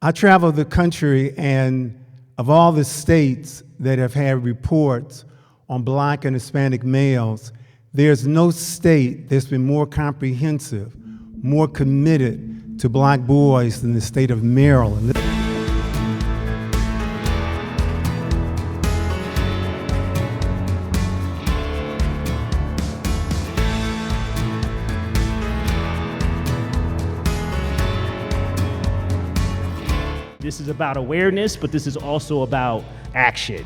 I travel the country, and of all the states that have had reports on Black and Hispanic males, there's no state that's been more comprehensive, more committed to Black boys than the state of Maryland. This is about awareness, but this is also about action.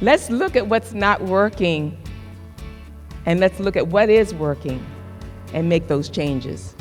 Let's look at what's not working, and let's look at what is working and make those changes.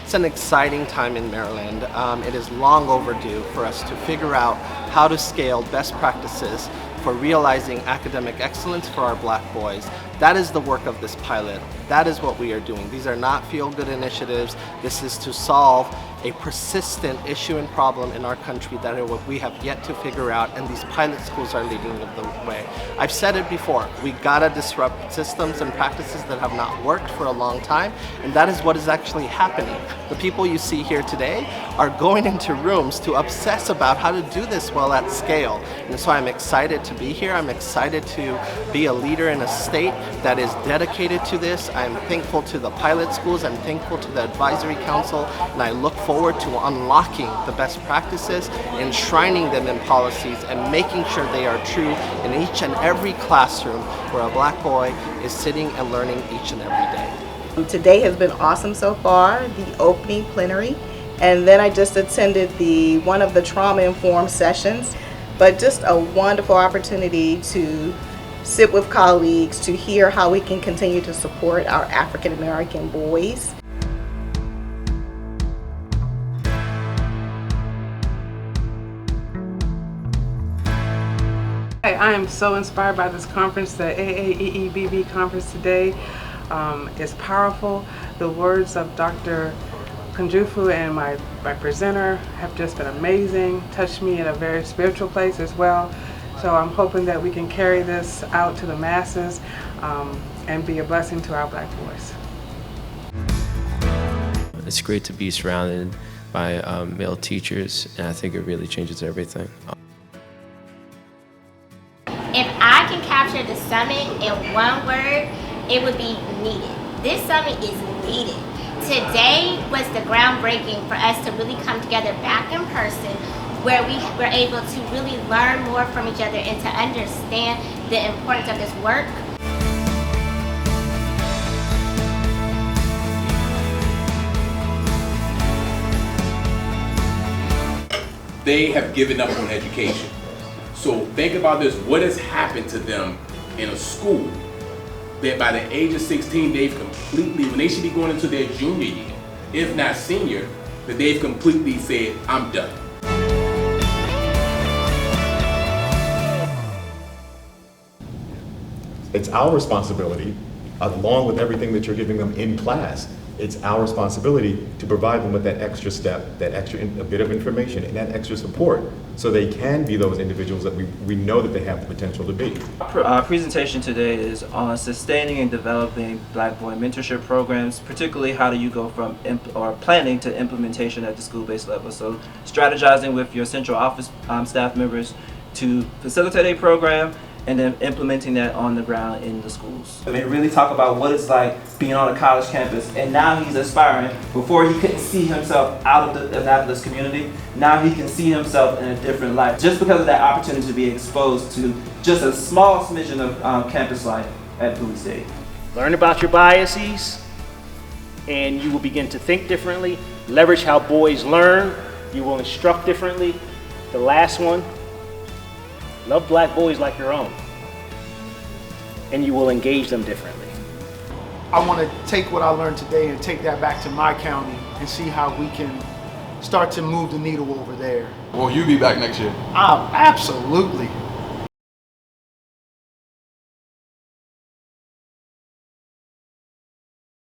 It's an exciting time in Maryland. It is long overdue for us to figure out how to scale best practices for realizing academic excellence for our Black boys. That is the work of this pilot. That is what we are doing. These are not feel-good initiatives. This is to solve a persistent issue and problem in our country that we have yet to figure out, and these pilot schools are leading the way. I've said it before, we gotta disrupt systems and practices that have not worked for a long time, and that is what is actually happening. The people you see here today are going into rooms to obsess about how to do this well at scale. And so I'm excited to be here. I'm excited to be a leader in a state that is dedicated to this. I'm thankful to the pilot schools. I'm thankful to the advisory council, and I look forward to unlocking the best practices, enshrining them in policies, and making sure they are true in each and every classroom where a Black boy is sitting and learning each and every day. Today has been awesome so far, the opening plenary, and then I just attended one of the trauma-informed sessions, but just a wonderful opportunity to sit with colleagues to hear how we can continue to support our African American boys. I am so inspired by this conference, the AAEEBB conference today. It's powerful. The words of Dr. Kunjufu and my presenter have just been amazing, touched me in a very spiritual place as well. So I'm hoping that we can carry this out to the masses and be a blessing to our Black boys. It's great to be surrounded by male teachers, and I think it really changes everything. If I can capture the summit in one word, it would be needed. This summit is needed. Today was the groundbreaking for us to really come together back in person, where we were able to really learn more from each other and to understand the importance of this work. They have given up on education. So think about this, what has happened to them in a school that by the age of 16, they've completely, when they should be going into their junior year, if not senior, that they've completely said, I'm done. It's our responsibility, along with everything that you're giving them in class, it's our responsibility to provide them with that extra step, that extra a bit of information, and that extra support, so they can be those individuals that we know that they have the potential to be. Our presentation today is on sustaining and developing Black boy mentorship programs, particularly how do you go from planning to implementation at the school-based level. So strategizing with your central office staff members to facilitate a program, and then implementing that on the ground in the schools. I mean, really talk about what it's like being on a college campus, and now he's aspiring. Before he couldn't see himself out of the Annapolis community, now he can see himself in a different life, just because of that opportunity to be exposed to just a small smidgen of campus life at Bowie State. Learn about your biases, and you will begin to think differently. Leverage how boys learn. You will instruct differently. The last one, love Black boys like your own, and you will engage them differently. I want to take what I learned today and take that back to my county and see how we can start to move the needle over there. Will you be back next year? Absolutely.